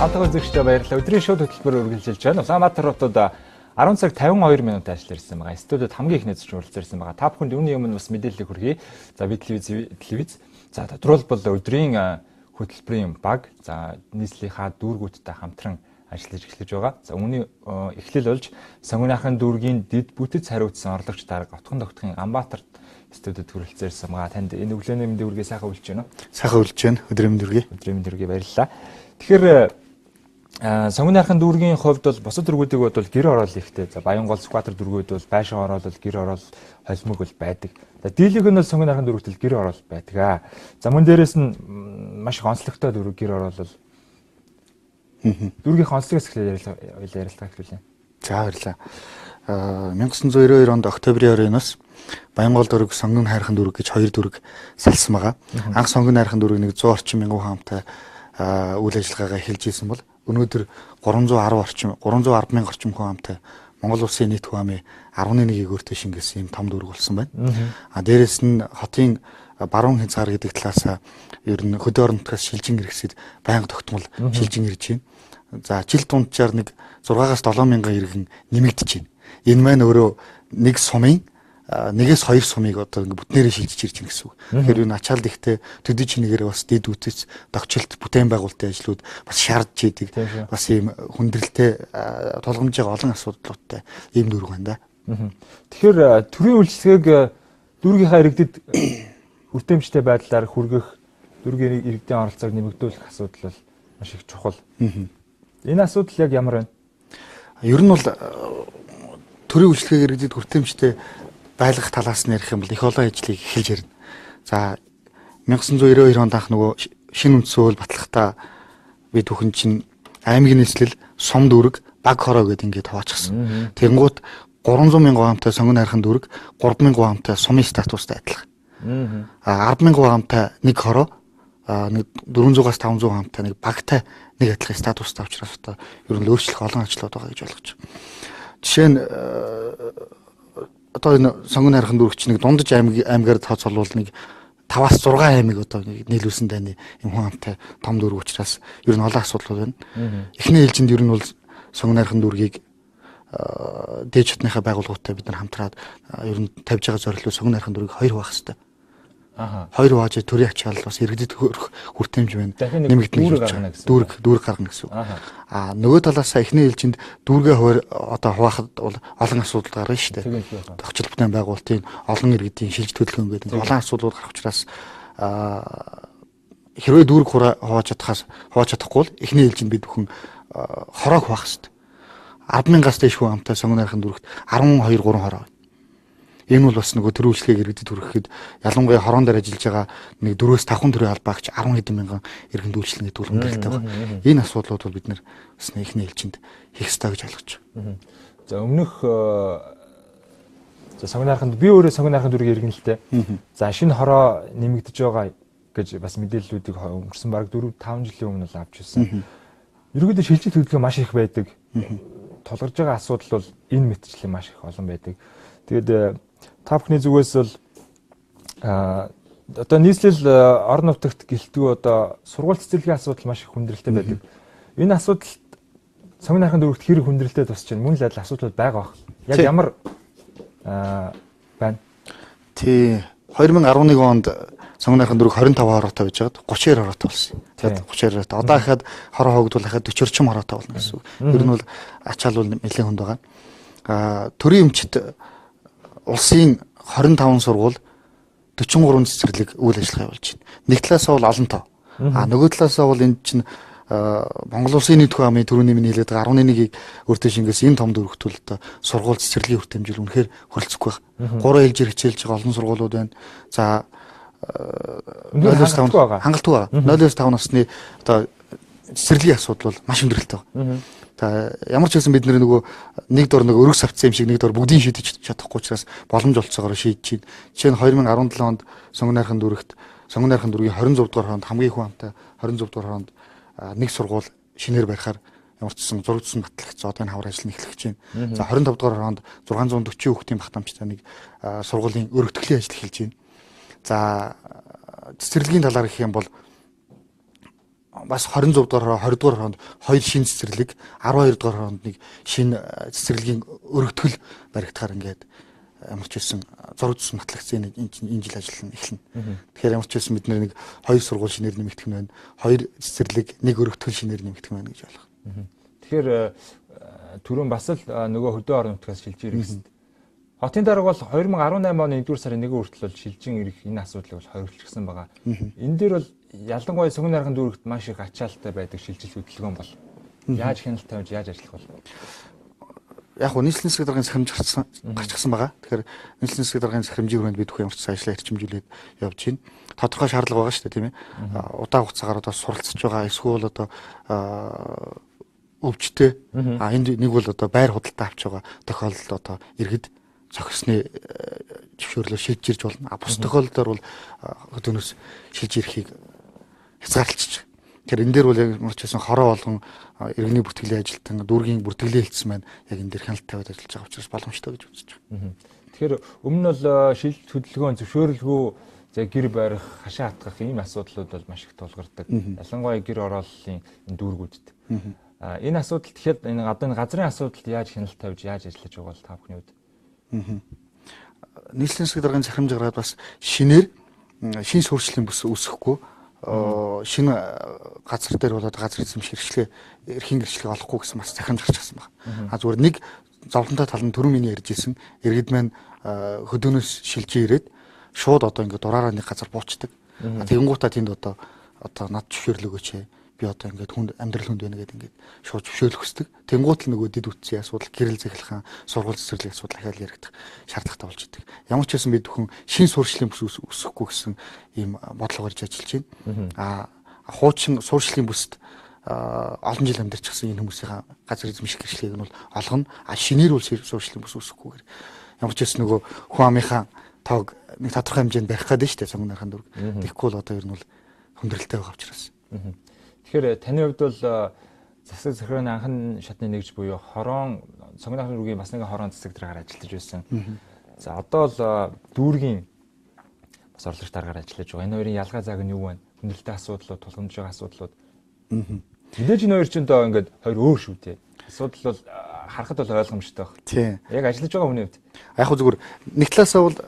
Хамтлагийн үзэгчдээ баярлалаа. Өдрийн шоу хөтөлбөр үргэлжилж байна. Улаанбаатар хотод 10 цаг 52 минут ажиллаж ирсэн байгаа. Студиуд хамгийн ихнээс уралцсан ирсэн байгаа. Та бүхэнд үүний өмнө бас мэдээлэл хүргэе. За би телевиз. За тодорхойлбол өдрийн хөтөлбөрийн баг. За нийслэлийнхаа дүүргүүдтэй хамтран ажиллаж эхлэж байгаа. За үүний эхлэл болж Сонгоныхын дүүргийн дэд бүтэц хариуцсан орлогч дарга Отхон Амбаатарт студиуд хүрэлцэн ирсэн байгаа. Танд энэ өглөөний мэндийн үргээ сайхан үлж байна уу? Сайхан үлж байна. Өдрийн мэнд үргээ. Өдрийн мэнд үргээ баярлалаа. Тэгэхээр Сонгоныхын дүүргийн хувьд бол бусад дүүргүүдийг бодвол гэр орол ихтэй. За Баянгол Скватер дүүргүүд бол байшин орол гэр орол холимог бол байдаг. За дийлэг нь бол Сонгоныхын дүүргтэл гэр орол байдаг. За мөн дээрээс нь маш их онцлогтой дүүрэг гэр орол бол дүүргийн онцлогоос ярилцлага эхлүүлээ. За баярлалаа. 1992 онд октябрийн 20-наас Баянгол дүүрэг, Сонгон хайрхан дүүрэг гэж хоёр дүүрэг салсан байгаа. Анх Сонгон хайрхан дүүрэг нэг 100 орчим мянган хаамтай үйл ажиллагаагаа эхэлж исэн бол өнөөдөр 310 мянган орчим хүн амтай Монгол улсын нийт хүн амын 11%-ийг өөртөө шингээсэн юм том дүүрэг болсон байна. Дээрээс нь хотын баруун хязгаар гэдэг талаас ер нь хөдөө орон нутгаас шилжин иргэсэд байнга тогтмол шилжин ирж байна. За жил дунджаар нэг 6-аас 7 мянган иргэн нэмэгдэж байна. Энэ маань өөрөө нэг сумын нэгээс хоёр сумыг одоо бүтнээрээ шилжиж ирж байна гэсэн үг. Тэгэхээр энэ ачаалт ихтэй төдий чинээгээр бас дэд үтц тогтчлт бүтээн байгуулалтын ажлууд бас шаардж идэг. Бас ийм хүндрэлтэй тулгамж байгаа олон асуудлуудтай ийм дүүрэг байна да. Тэгэхээр төрийн үйлчлэгийг дүүргийнхаа иргэдэд хүртээмжтэй байдлаар хүргэх, дүүргийн иргэдийн оролцоог нэмэгдүүлэх асуудал бол маш их чухал. Энэ асуудал яг ямар байна? Ер нь бол төрийн үйлчлэгийг иргэдэд хүртээмжтэй байлгах талаас нь ярих юм бол их олон ажлыг эхэлж ирнэ. За 1992 онд анх нөгөө шинэ үндсэн хууль батлахдаа бид бүхэн чинь аймгийн нийслэл, сум дүүрэг, баг хороо гэдээ ингээд хуваачсан. Тэнгуут 300 мянган хаамтай Сонгон хайрхан дүүрэг, 3 мянган хаамтай сумын статустай адилхан. 10 мянган хаамтай нэг хороо, нэг 400-аас 500 хаамтай нэг багтай нэг адилхан статустай учраас одоо ер нь өөрчлөх олон ажлууд байгаа гэж ойлгож байна. Жишээ нь одоо энэ Сонгон хайрхан дүүрэг чинь нэг дундаж аймгаар тооцоолвол нэг 5-аас 6 аймаг одоо нийлүүлсэн дайны юм хүн амтай том дүүрэг учраас ер нь олон асуудлууд байна. Эхний ээлжинд ер нь бол Сонгон хайрхан дүүргийг дээд шатныхаа байгууллагуудтай бид нар хамтраад ер нь тавьж байгаа зорилго Сонгон хайрхан дүүргийг хоёр хуваах хэрэгтэй. Хоёр хувааж төрийн ачаалал бас иргэдэд хүртээмж байна. Нэмэгдэнэ дүүрэг гаргана гэсэн үг. Нөгөө талаас эхний ээлжинд дүүргээ одоо хуваахад бол олон асуудал гарна шүү дээ. Тогтчил бүтээн байгуулалтын олон иргэдийн шилж төлөвлөгөө гэдэг олон асуудлууд гарах учраас хэрвээ дүүрэг хувааж чадахгүй бол эхний ээлжинд бид бүхэн хороог хуваах хэрэгтэй. 10,000-аас дээш хүн амтай Сонгон хайрхан дүүрэгт 12-3 хороо. Энэ бол бас нөгөө төрийн үйлчлэгийг иргэдэд хүргэхэд ялангуяа хорон дээр ажиллаж байгаа нэг 4-5 төрлийн албаагч 10 хэдэн мянган иргэн дүүлчлэн гэдэг үл хүндрэлтэй байна. Энэ асуудлууд бол бид нар бас эхний ээлжинд хийх ёстой гэж ойлгож байна. За өмнөх Сонгон хайрхан би өөрөө Сонгон хайрхан дүүргийн иргэн л дээ. За шинэ хороо нэмэгдэж байгаа гэж бас мэдээллүүдийг өнгөрсөн бараг 4-5 жилийн өмнө л авч ирсэн. Ерөнхийдөө шилжих төлөвлөгөө маш их байдаг. Тулгарж байгаа асуудал бол энэ мэтчлийн маш их олон байдаг. Тэгээд та бүхний зүгээс бол одоо нийслэл орон нутагт гэлтгүй одоо сургууль цэцэрлэгийн асуудал маш их хүндрэлтэй байдаг. Энэ асуудалд Сонгон хайрхан дүүрэгт хэрэг хүндрэлтэй тусч байна. Мөн л адил асуудал байгаа бах. Яг ямар байна? Тий 2011 онд Сонгон хайрхан дүүрэг 25 хороотой байж байгаад 30 хороотой болсон. Тэгээд 30 хороотой. Одоо хахад хороо хогдвол хахад 40 орчим хороотой болно гэсэн үг. Ер нь бол ачаал бол нэлээд хүнд байгаа. Төрийн өмчт улсын 25 сургууль 43 цэцэрлэг үйл ажиллагаа явуулж байна. Нэг талаасаа бол олон тоо. Нөгөө талаасаа бол энэ чинь Монгол улсын нийт хүн амын төрийн нэмийн хэлээд 11-ийг өөртөө шингээс энэ том дөрвөлтөл одоо сургууль цэцэрлэгийн хүртээмжил үнэхээр хөрөлцөхгүй байна. 3 ээлжээр хичээлж байгаа олон сургуулиуд байна. За 0-5 хангалтгүй байгаа. 0-5 насны одоо цэцэрлэгийн асуудал бол маш өндөрлөлтэй байна. За ямар ч хэлсэн бид нөгөө нэг дор нэг өргөс авцсан юм шиг нэг дор бүгдийг шийдэж чадахгүй учраас боломж олцоогоор шийдэж байна. Жишээ нь 2017 онд Сонгон хайрхан дүүрэгт Сонгон хайрхан дүүргийн 26 дугаар хоронд хамгийн хүн амтай 26 дугаар хоронд нэг сургууль шинээр барихаар ямар ч гэсэн зурагдсан батлагч одоо энэ хавар ажил нь эхлэх гэж байна. За 25 дугаар хоронд 640 хүүхдийн багтаамжтай нэг сургуулийн өргөтгөлийн ажил эхэлж байна. За цэцэрлэгийн талаар гэх юм бол бас 26 дугаар 20 дугаар хоонд хоёр шин цэцэрлэг 12 дугаар хоонд нэг шин цэцэрлэгийн өргөтгөл баригдахаар ингээд ямар ч байсан зураг зүс батлагдсан энэ жил ажиллана эхэлнэ. Тэгэхээр ямар ч байсан бид нэг хоёр сургууль шинээр нэмэгдэх нь байна. Хоёр цэцэрлэг нэг өргөтгөл шинээр нэмэгдэх байна гэж болох. Тэгэхээр түрүүн бас л нөгөө хөдөө орон нутгаас шилжиж ирэх гэсэн. Хотын дарга бол 2018 оны 1-р сарын 1-ний хүртэл бол шилжин ирэх энэ асуудлыг бол хориглочихсон байгаа. Энэ дээр бол ялангуяа Согн найрхан дүүрэгт маш их ачаалттай байдаг шилжилт хөдөлгөөн бол яаж хяналт тавьж яаж ажиллах вэ? Яг нь нийслэлийн засаг даргын захирамж гарчихсан байгаа. Тэгэхээр нийслэлийн засаг даргын захирамжийн хүрээнд бид бүх ямар ч ажлаа эрчимжүүлээд явж байна. Тодорхой шаардлага байгаа шүү дээ, тийм ээ. Удаан хугацаагаар одоо суралцж байгаа эсвэл одоо өвчтэй энд нэг бол одоо байр худалдаа авч байгаа тохиолдолд одоо иргэд зохисны зөвшөөрлөөр шилжиж ирж болно. Бус тохиолдолд бол хөдөөнөөс шилж ирэхийг хязгаарлалцж. Тэгэхээр энэ дээр бол ямар ч байсан хороо болгон иргэний бүртгэлийн ажилтан дүүргийн бүртгэлээ хэлсэн маань яг энэ дээр хяналт тавиад ажиллаж байгаа учраас боломжтой гэж үзэж байна. Тэгэхээр өмнө нь бол шилжилт хөдөлгөөн зөвшөөрөлгүй гэр барих, хашаа хатгах ийм асуудлууд бол маш их тулгардаг. Ялангуяа гэр орооллын энэ дүүргүүдэд. Энэ асуудал тэгэхээр энэ одоо газрын асуудалд яаж хяналт тавьж яаж ажиллаж байгаа бол та бүхний хувьд? Нийслэлийн засаг даргын захирамж гаргаад бас шинээр шин суурьшлийн бүс үүсэхгүй шинэ газар дээр болоод газар эзэмших хэрэгслээ эрхийн гэрчлэгийг олохгүй гэсэн бас захирамж гарчихсан байна. Зүгээр нэг зовлонтой тал нь түрүүн миний ярьж ирсэн иргэд маань хөдөөнөөс шилжиж ирээд шууд одоо ингээд дураараа нэг газар буучдаг. Тэгэнгуутаа тэнд одоо над зөвшөөрлөө өгөөч. Би одоо ингээд хүнд амьдрал хүнд байна гэдэг ингээд шууд зөвшөөрлөх хүсдэг. Тэнгуут л нөгөө дэд үтсийн асуудал, гэрэл захилгаан, сургууль цэцэрлэгийн асуудал ахаал яригдах шаардлагатай болж идэг. Ямар ч байсан бид бүхэн шин суурьшлийн бүс үүсэхгүй гэсэн ийм бодлого гарч ажиллаж байна. Хуучин суурьшлийн бүст олон жил амьдарчихсан энэ хүмүүсийн газар эзэмших гэрчлэгийг нь бол олгоно. Шинээр бол суурьшлийн бүс үүсэхгүйгээр ямар ч байсан нөгөө хүн амынхаа тоог нэг тодорхой хэмжээнд барих гэдэг нь шүү дээ Согн найрхан дүүрэг. Тэгэхгүй бол одоо ер нь бол хүндрэлтэй байгаа учраас. Тэгэхээр таны хувьд бол засаг захиргааны анхан шатны нэгж буюу хорон Согн найрхан дүүргийн бас нэгэн хорон засаг дараагаар ажиллаж байсан. За одоо л дүүргийн бас орлогч дараагаар ажиллаж байгаа. Энэ хоёрын ялгаа зааг нь юу вэ? Хүндрэлтэй асуудлууд, тулгамдж байгаа асуудлууд. Мэдээж энэ хоёр ч доо ингээд хоёр өөр шүү дээ. Асуудал бол харахад бол ойлгомжтой баг. Тийм. Яг ажиллаж байгаа хүний хувьд. Яг хөө зүгээр нэг талаасаа бол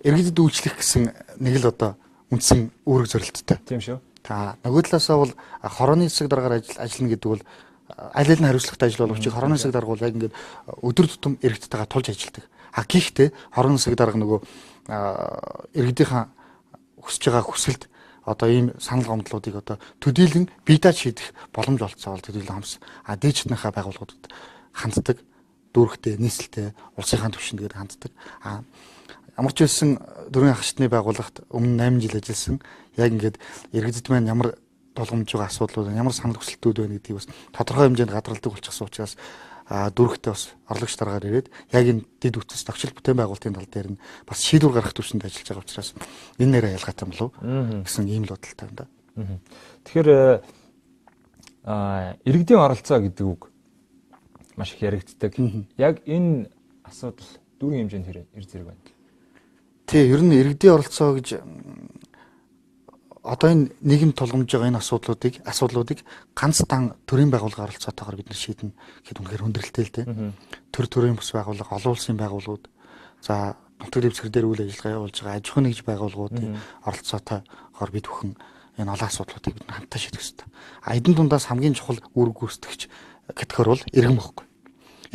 иргэдэд үйлчлэх гэсэн нэг л одоо үндсэн үүрэг зорилттой. Тийм шүү. Та нөгөө талаасаа бол хорооны засаг дараагаар ажиллана гэдэг бол аль аль нь хариуцлагатай ажил боловч хорооны засаг дарга бол яг ингээд өдөр тутам иргэдтэйгээ тулж ажилладаг. Гэхдээ хорооны засаг дарга нөгөө иргэдийнхаа хүсэж байгаа хүсэлд одоо ийм санал гомдлуудыг одоо төдийлөн бие дааж шийдэх боломж олцоо бол төдийлөн хамс. Дээжтнийхаа байгууллагуудад ханддаг, дүүрэгтэй, нийслэлтэй, улсынхаа түвшинд гээд ханддаг. Ямар ч байсан дөрвөн хашны байгууллагт өмнө 8 жил ажилласан. Яг ингээд иргэдэд маань ямар тулгамж байгаа асуудлууд, ямар санал хүсэлтүүд байна гэдгийг бас тодорхой хэмжээнд гадралдаг болчихсон учраас дүүрэгтэй бас орлогч дараагаар ирээд яг энэ дэд үтс тогтчил бүтээн байгуулалтын тал дээр нь бас шийдвэр гаргах түвшинд ажиллаж байгаа учраас энэ нэрээ ялгаатай болов гэсэн ийм л бодолтой байна да. Тэгэхээр иргэдийн оролцоо гэдэг үг маш их яригддаг. Яг энэ асуудал дүүргийн хэмжээнд хэр зэрэг байна? Тий, ер нь иргэдийн оролцоо гэж одоо энэ нийгэм тулгамж байгаа энэ асуудлуудыг ганц дан төрийн байгууллага оролцоотойгоор бид нар шийднэ гэхэд үнэхээр хүндрэлтэй л дээ. Төрийн бүс байгууллага, олон улсын байгууллагууд, за нутаг дэвсгэр дээр үйл ажиллагаа явуулж байгаа аж ахуйн нэгж байгууллагуудын оролцоотойгоор бид бүхэн энэ олон асуудлуудыг бид хамтдаа шийдэх ёстой. Эдийн дундаас хамгийн чухал үүрэг гүйцэтгэгч категори бол иргэн бохгүй.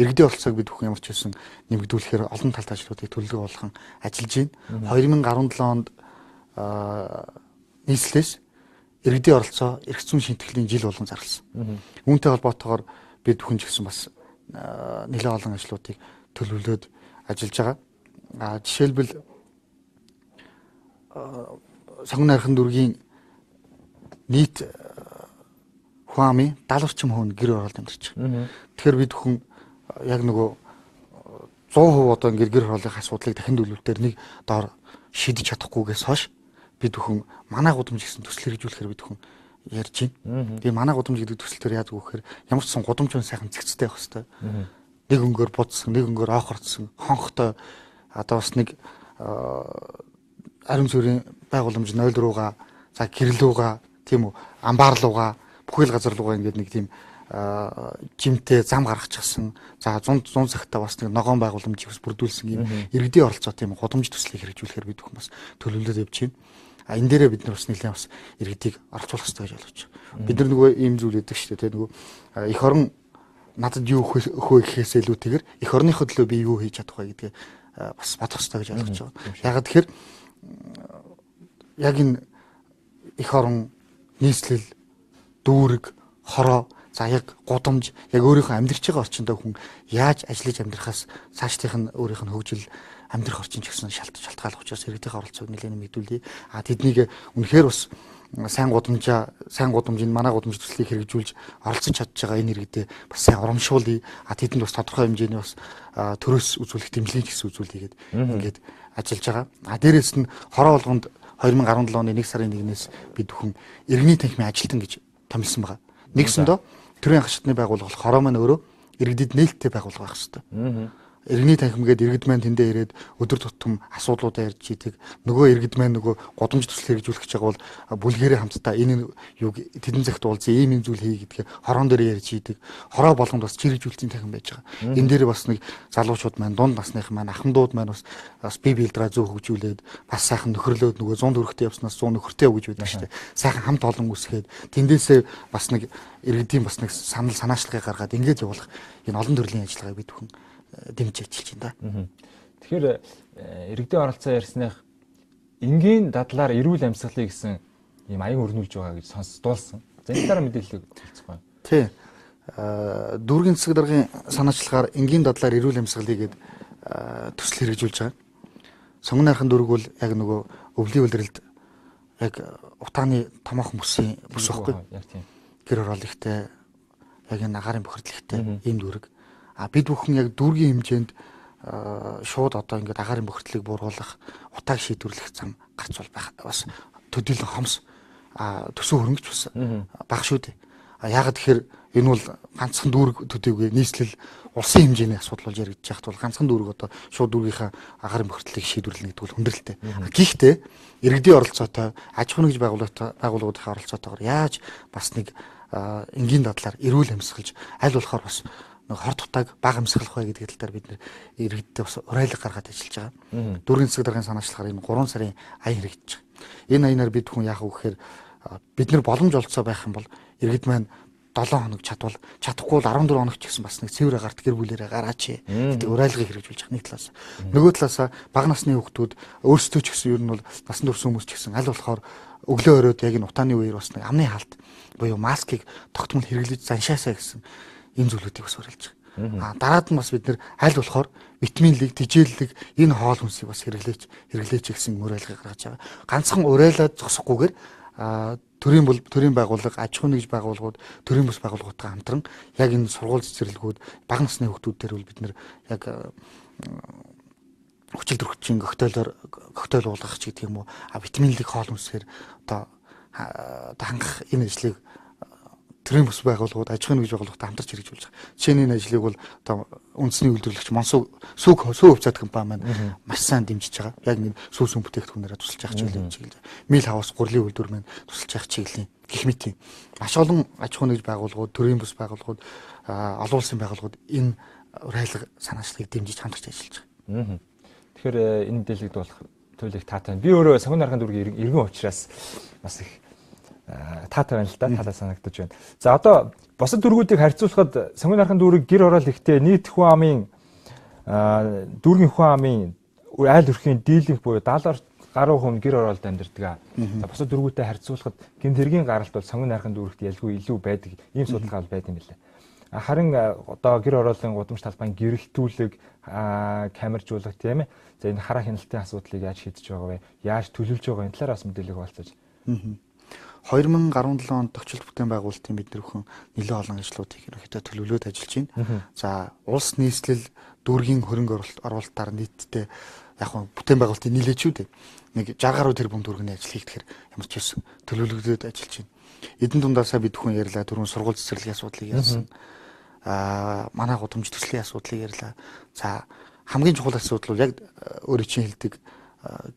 Иргэдийн оролцоог бид бүхэн ямар ч байсан нэмэгдүүлэхээр олон талт ажлуудыг төлөвлөгөө болгон ажиллаж байна. 2017 онд нийслэлээс иргэдийн оролцоо эрх зүйн шинтгэлийн жил болгон зарласан. Үүнтэй холбоотойгоор бид бүхэн ч гэсэн бас нэлээд олон ажлуудыг төлөвлөөд ажиллаж байгаа. Жишээлбэл Согн найрхан дүүргийн нийт хүн амын 70 орчим хүн гэр оролт амьдарч байгаа. Тэгэхээр бид бүхэн яг нөгөө 100% одоо гэр хорооллын асуудлыг дахин төлөвлөлтөөр нэг доор шийдэж чадахгүйгээс хойш бид бүхэн манай гудамж гэсэн төсөл хэрэгжүүлэхээр бид бүхэн ярьж байна. Тэгээ манай гудамж гэдэг төсөл төр яадаг вэ гэхээр ямар ч сан гудамж нь сайхан цэгцтэй байх хэвээр. Нэг өнгөөр будсан, нэг өнгөөр оохорцсон, хонхтой одоо бас нэг ариун цэврийн байгууламж 0 руугаа, за гэрэл руугаа, тийм үү, амбаар руугаа бүхэл газар руугаа ингээд нэг тийм жимтэй зам гаргачихсан. За 100 цагтаа бас нэг ногоон байгууламжийг бас бүрдүүлсэн юм иргэдийн оролцоотой юм гудамж төслийг хэрэгжүүлэхээр бид бүхэн бас төлөвлөлөд явж байна. Энэ дээрээ бид нар бас нэлээд бас иргэдийг оролцуулах хэрэгтэй гэж ойлгож байна. Бид нар нөгөө ийм зүйл өгдөг шүү дээ. Нөгөө эх орон надад юу өгөхөө гэхээс илүүтэйгээр эх орныхоо төлөө би юу хийж чадах вэ гэдгээ бас бодох хэрэгтэй гэж ойлгож байгаа. Ягаад тэгэхээр яг энэ эх орон нийслэл дүүрэг хороо за яг гудамж яг өөрийнхөө амьдрж байгаа орчиндөө хүн яаж ажиллаж амьдрахаас цаашдынх нь өөрийнх нь хөгжил амьдрах орчин ч гэсэн шалтгаалх учраас иргэдийн оролцоог нэлээд нэмэгдүүлье. Тэднийг үнэхээр бас сайн гудамжинд манай гудамж төслийг хэрэгжүүлж оролцож чадж байгаа энэ иргэдээ бас сайн урамшуулъя. Тэдэнд бас тодорхой хэмжээний бас төрөөс үзүүлэх дэмжлэг гэсэн үзүүлэгээд ингээд ажиллаж байгаа. Дээрээс нь хороо болгонд 2017 оны 1 сарын 1-ээс бид бүхэн иргэний танхимын ажилтан гэж томилсон байгаа. Нэгсэндөө төрийн хашидны байгууллага хороо маань өөрөө иргэдэд нээлттэй байгууллага байх хэрэгтэй. Иргэний танхим гээд иргэд маань тэндээ ирээд өдөр тутам асуудлуудаа ярьж идэг. Нөгөө иргэд маань нөгөө гудамж төсөл хэрэгжүүлэх гэж байгаа бол бүлгэрээ хамтдаа энэ юг тэдэн цагт уулзъя ийм зүйл хий гэдгээ хороон дээр ярьж идэг. Хороо болгонд бас чирэгжүүлсэн танхим байж байгаа. Энэ дээр бас нэг залуучууд маань дунд насных маань ахмадууд маань бас бие биедраа зөв хөгжүүлээд бас сайхан нөхөрлөөд нөгөө 100 төгрөгтэй явснаас 100 нөхөртэй өгж байдаг шүү дээ. Сайхан хамт олон үсгээд тэндээсээ бас нэг иргэдийн бас нэг санал санаачлагыг гаргаад ингэж явуулах энэ олон төрлийн ажиллагааг бид бүхэн дэмжиж ажиллаж байна. Тэгэхээр иргэдийн оролцоо ярьсных энгийн дадлаар эрүүл амьсгалыг гэсэн ийм аян өрнүүлж байгаа гэж сонсдуулсан. За энэ дараа мэдээллийг хэлцэх байна. Тий. Дүүргийн засаг даргын санаачлагаар энгийн дадлаар эрүүл амьсгалыг төсөл хэрэгжүүлж байгаа. Сонгон найрхан дүүрэг бол яг нөгөө өвлийн улиралд яг утааны томоохон бүс байхгүй. Яг тийм. Гэр орол ихтэй яг энэ агаарын бохирдол ихтэй ийм дүүрэг. Бид бүхэн яг дүүргийн хэмжээнд шууд одоо ингээд агаарын бохирдлыг бууруулах, утааг шийдвэрлэх зам гарч байх бас төдийлөн хомс төсөө хөрөнгөч бас бага шүү дээ. Яагаад тэгэхээр энэ бол ганцхан дүүрэг төдийгүй нийслэл улсын хэмжээний асуудал болж яригдж байхад бол ганцхан дүүрэг одоо шууд дүүргийнхаа агаарын бохирдлыг шийдвэрлэнэ гэдэг бол хүндрэлтэй. Гэхдээ иргэдийн оролцоотой, аж ахуйн нэгж байгууллагуудын оролцоотойгоор яаж бас нэг энгийн дадлаар эрүүл амьсгалж аль болохоор бас хор тутааг бага амьсгалах бай гэдэг талаар бид нэр иргэдтэй бас урайлаг гаргаад ажиллаж байгаа. Дүүргийн засаг даргын санаачлагаар энэ 3 сарын аян хэрэгжиж байгаа. Энэ аянаар бид хүн яах вэ гэхээр бид нар боломж олцоо байх юм бол иргэд маань 7 хоног чадвал чадахгүй бол 14 хоног ч гэсэн бас нэг цэвэр агарт гэр бүлээрээ гараач гэдэг урайлгыг хэрэгжүүлж байгаа нэг талаас. Нөгөө талаас бага насны хүүхдүүд өөрсдөө ч гэсэн ер нь бол насанд хүрсэн хүмүүс ч гэсэн аль болохоор өглөө оройд яг энэ утааны үеэр бас нэг амны хаалт буюу маскыг тогтмол хэрэглэж заншаасаа гэсэн энэ зүйлүүдийг бас уриалж байгаа. Дараад нь бас бид нэр аль болохоор витаминлэг, тэжээллэг энэ хоол хүнсийг бас хэрэглээч гэсэн уриалгыг гаргаж байгаа. Ганцхан уриалаад зогсохгүйгээр төрийн байгууллага, аж ахуйн нэгж байгууллагууд, төрийн бус байгууллагуудтай хамтран яг энэ сургууль цэцэрлэгүүд, бага насны хүүхдүүд дээр бол бид нэр яг хүчил төрөгчийн коктейл уулгах ч гэдэг юм уу, витаминлэг хоол хүнсээр одоо хангах энэ ажлыг төрийн бус байгууллагууд, аж ахуйн нэгж байгууллагатай хамтарч хэрэгжүүлж байгаа. Жишээ нь энэ ажлыг бол одоо үндэсний үйлдвэрлэгч сүү хувьцаат компани маань маш сайн дэмжиж байгаа. Яг нэг сүүсүн бүтээгдэхүүнээрээ тусалж явах чиглэл. Мил хаус гурлийн үйлдвэр маань тусалж явах чиглэлийн гэх мэт юм. Маш олон аж ахуйн нэгж байгууллагууд, төрийн бус байгууллагууд, олон улсын байгууллагууд энэ урайлаг санаачлагыг дэмжиж хамтарч ажиллаж байгаа. Тэгэхээр энэ мэдээлэлд болох туйлыг таатай. Би өөрөө сонгон найрхан дүүргийн иргэн учраас бас их таатай байна л да, талаа санагдаж байна. За одоо бусад дүүргүүдийг харьцуулахад сонгон найрхан дүүрэг гэр орол ихтэй нийт хүн амын дүүргийн хүн амын айл өрхийн дийлэнх буюу 70 гаруй хүн гэр оролд амьдардаг. За бусад дүүргүүдтэй харьцуулахад гэмт хэргийн гаралт бол сонгон найрхан дүүрэгт ялгүй илүү байдаг. Ийм судалгаа бол байд юм билээ. Харин одоо гэр ороолын гудамж талбайн гэрэлтүүлэг, камержуулах тийм ээ. За энэ хараа хяналтын асуудлыг яаж шийдэж байгаа вэ? Яаж төлөвлөж байгаа энэ талаараас мэдээлэл хуваалцаж. 2017 онд тохиолдол бүтээн байгуулалтын бид нэр хүн нэлээд олон ажлуудыг ерөнхийдөө төлөвлөд ажиллаж байна. За улс нийслэл дүүргийн хөрөнгө оруулалтаар нийтдээ яг нь бүтээн байгуулалтын нийлээчүүд нэг 60 гаруй тэрбум төгрөгийн ажил хийх гэхээр ямар ч байсан төлөвлөгдөд ажиллаж байна. Эдэн дундаасаа бид хүн ярьлаа, дөрвөн сургууль цэцэрлэгийн асуудлыг ярьсан. Манай гудамж төслийн асуудлыг ярьлаа. За хамгийн чухал асуудал бол яг өөрийн чинь хэлдэг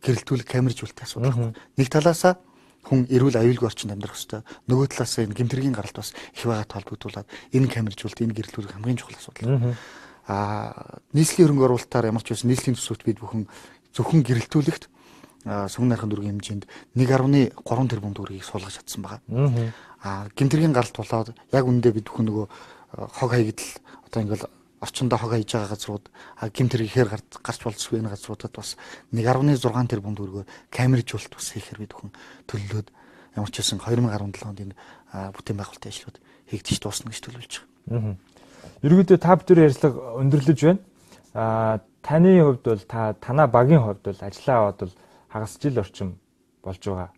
гэрэлтүүлэг камержуулалтын асуудал. Нэг талаасаа хүн эрүүл аюулгүй орчинд амьдрах ёстой. Нөгөө талаас энэ гэмтэргийн гаралт бас их байгаад холбогдуулаад энэ камержуулалт, энэ гэрэлтүүлэг хамгийн чухал асуудал. Нийслэлийн хөрөнгө оруулалтаар ямар ч байсан нийслэлийн төсөвт бид бүхэн зөвхөн гэрэлтүүлэгт Сонгон найрхан дүүргийн хэмжээнд 1.3 тэрбум төгрөгийг суулгаж чадсан байгаа. Гэмтэргийн гаралт болоод яг үүндээ бид бүхэн нөгөө хог хаягдл одоо ингээл орчиндөө хог хаяж байгаа газрууд гэмтэр ихээр гарч болцсгүй энэ газруудад бас 1.6 тэрбум төгрөгөөр камержуулалт бас хийхээр бид бүхэн төлөвлөд ямар ч байсан 2017 онд энэ бүтээн байгуулалтын ажлууд хийгдэж дуусна гэж төлөвлөж байгаа. Ерөнхийдөө та бүхэн ярилцлага өндөрлөж байна. Таны хувьд бол танаа багийн хувьд бол ажиллаа аваад бол хагас жил орчим болж байгаа.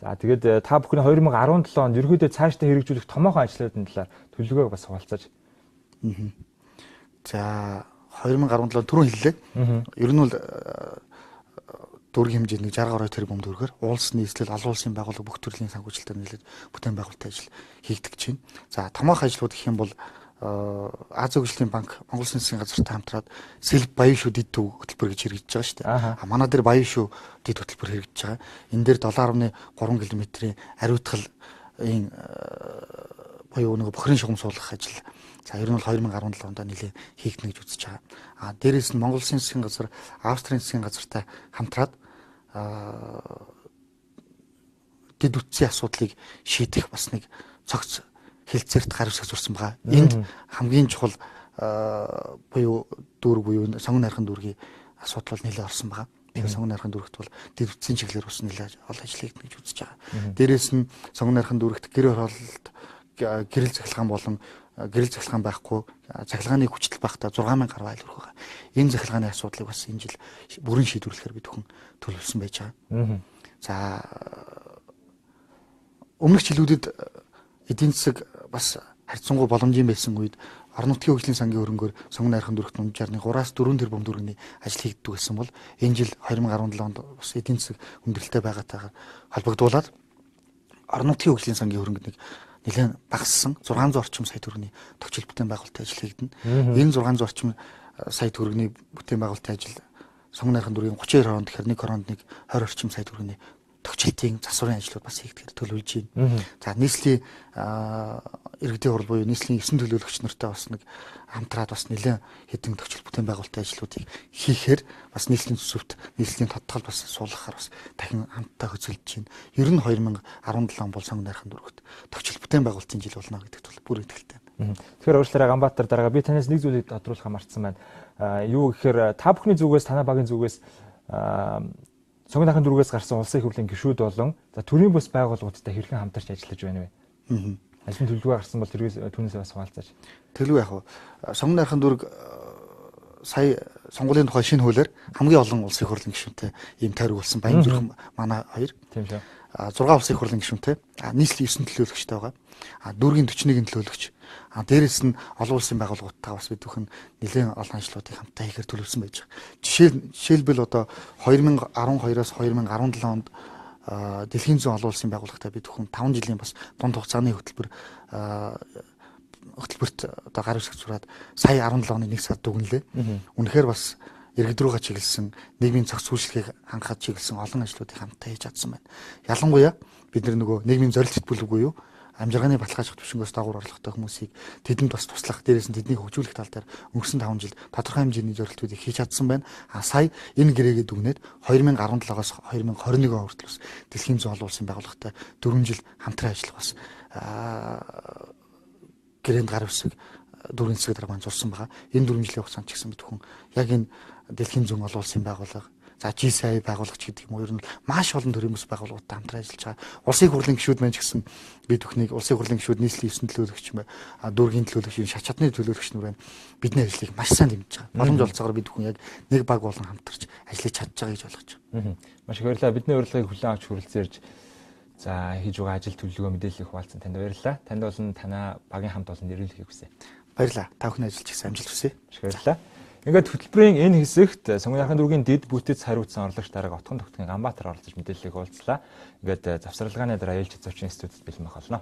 За тэгээд та бүхэн 2017 онд ерөнхийдөө цаашдаа хэрэгжүүлэх томоохон ажлуудын талаар төлөвлөгөөг бас хуваалцаж. За 2017 түрүүн хэллээ. Ер нь бол дүүргийн хэмжээнд 60 тэрбум төгрөгөөр улс нийслэл олон улсын байгууллага бүх төрлийн санхүүжилтээр нийлээд бүтээн байгуулалтын ажил хийгдэж байна. За томоохон ажлууд гэх юм бол Азийн хөгжлийн банк Монгол Улсын засгийн газартай хамтраад Сэлб Баян шүү дэд төв хөтөлбөр гэж хэрэгжиж байгаа шүү дээ. Манай дээр Баян шүү дэд хөтөлбөр хэрэгжиж байгаа. Энэ дээр 7.3 км-ийн ариутгал буюу нэг бохирын шугам суулгах ажил. За ер нь бол 2017 онд нэлээд хийгдэнэ гэж үзэж байгаа. Дээрээс нь Монгол Улсын засгийн газар Австрийн засгийн газартай хамтраад дэд үтсийн асуудлыг шийдэх бас нэг цогц хэлцээрт гар үсэг зурсан байгаа. Энд хамгийн чухал буюу дүүрэг буюу сонгон найрхан дүүргийн асуудал бол нэлээд орсон байгаа. Тэгэхээр сонгон найрхан дүүрэгт бол дэд үтсийн чиглэлээр бас нэлээд олон ажил хийгдэнэ гэж үзэж байгаа. Дээрээс нь сонгон найрхан дүүрэгт гэр хороололт, гэрэл захилгаан болон гэрэл захилгаан байхгүй захилгааны хүчтэй байхдаа 6000 гаруй айл өрөх байгаа. Энэ захилгааны асуудлыг бас энэ жил бүрэн шийдвэрлэхээр бид бүхэн төлөвлөсөн байж байгаа. За өмнөх жилүүдэд эдийн засаг бас харьцангуй боломжийн байсан үед орон нутгийн хөгжлийн сангийн хөрөнгөөр сонгон найрхан дүүрэгт 3-аас 4 тэрбум төгрөгийн ажил хийгддэг гэсэн бол энэ жил 2017 онд бас эдийн засаг хүндрэлтэй байгаагаагаар холбогдуулаад орон нутгийн хөгжлийн сангийн хөрөнгөнд нэлээд багассан 600 орчим сая төгрөгийн төгсөл бүтээн байгуулалтын ажил хийгдэнэ. Энэ 600 орчим сая төгрөгийн бүтээн байгуулалтын ажил сонгон найрхан дүүргийн 32 хороонд тэгэхээр нэг хороонд 20 орчим сая төгрөгийн төгсөлтийн засварын ажлууд бас хийгдэхээр төлөвлөж байна. За нийслэлийн иргэдийн хурал буюу нийслэлийн 9 төлөөлөгч нартай бас нэг хамтраад бас нэлээд хэдэн төгсөл бүтээн байгуулалтын ажлуудыг хийхээр бас нийслэлийн төсөвт нийслэлийн тодтол бас суулгахаар бас дахин хамтдаа хөцөлдөж байна. Ер нь 2017 он бол сонгон найрхан дүүрэгт төгсөл бүтээн байгуулалтын жил болно гэдэгт бол бүр итгэлтэй байна. Тэгэхээр уучлаарай Ганбаатар дарга би танаас нэг зүйлийг тодруулахаа мартсан байна. Юу гэхээр та бүхний зүгээс танай багийн зүгээс сонгон найрхан дүүргээс гарсан улсын их хурлын гишүүд болон за төрийн бус байгууллагуудтай хэрхэн хамтарч ажиллаж байна вэ? Ажлын төлөвлөгөө гарсан бол түүнээс бас хуваалцаач. Төлөв яг сонгон найрхан дүүрэг сая сонгуулийн тухай шинэ хуулиар хамгийн олон улсын их хурлын гишүүнтэй ийм тойрог болсон. Баян зүрх манай хоёр. Тийм шүү. 6 улсын их хурлын гишүүнтэй нийслэлийн 9 төлөөлөгчтэй байгаа. Дүүргийн 41 төлөөлөгч. Дээрээс нь олон улсын байгууллагуудтай бас бид бүхэн нэлээд олон ажлуудыг хамтдаа хийхээр төлөвлөсөн байж байгаа. Жишээлбэл одоо 2012-оос 2017 онд дэлхийн зүүн олон улсын байгууллагатай бид бүхэн 5 жилийн бас дунд хугацааны хөтөлбөрт одоо гар үсэг зураад сая 17 оны 1 сард дүгнэлээ. Үнэхээр бас иргэд рүүгээ чиглэсэн нийгмийн цогц үйлчлэгийг хангахад чиглэсэн олон ажлуудыг хамтдаа хийж чадсан байна. Ялангуяа бид нөгөө нийгмийн зорилт хэлбэл буюу амжиргааны баталгаажих төвшнгөөс дагуур орлоготой хүмүүсийг тэдэнд бас туслах, дээрээс нь тэднийг хөгжүүлэх тал дээр өнгөрсөн 5 жилд тодорхой хэмжээний зорилтуудыг хийж чадсан байна. Сая энэ гэрээгээ дүгнээд 2017-оос 2021 он хүртэл бас дэлхийн зүүн олон улсын байгууллагатай 4 жил хамтран ажиллах бас гэрээнд гар үсэг дөрвөн засаг дарга зурсан байгаа. Энэ 4 жилийн хугацаанд ч гэсэн бид бүхэн яг энэ дэлхийн зүүн олон улсын байгууллага за GSI байгуулагч гэдэг юм уу ер нь маш олон төрлийн бас байгууллагуудтай хамтран ажиллаж байгаа. Улсын их хурлын гишүүд маань ч гэсэн бид бүхнийг улсын их хурлын гишүүд нийслэлийн 9 төлөөлөгч дүүргийн төлөөлөгч шат чадны төлөөлөгч нар байна. Бидний ажлыг маш сайн дэмжиж байгаа. Боломж олцоогоор бид бүхэн яг нэг баг болон хамтарч ажиллаж чадж байгаа гэж ойлгож байна. Маш их баярлалаа. Бидний урилгыг хүлээн авч хүрэлцээрж за хийж байгаа ажил төлөвлөгөө мэдээллийг хуваалцсан танд баярлалаа. Танд болон танай багийн хамт олон нэрвэлхийг хүсье. Баярлалаа. Та бүхний ажилч гэсэн амжилт хүсье. Маш баярлалаа. Ингээд хөтөлбөрийн энэ хэсэгт сонгон найрхан дүүргийн дэд бүтэц хариуцсан орлогч дарга Отгон тогтгийн Ганбаатар оролцож мэдээллийг хуваалцлаа. Ингээд завсарлагын дараа ээлж зочин студид бэлэн байх болно.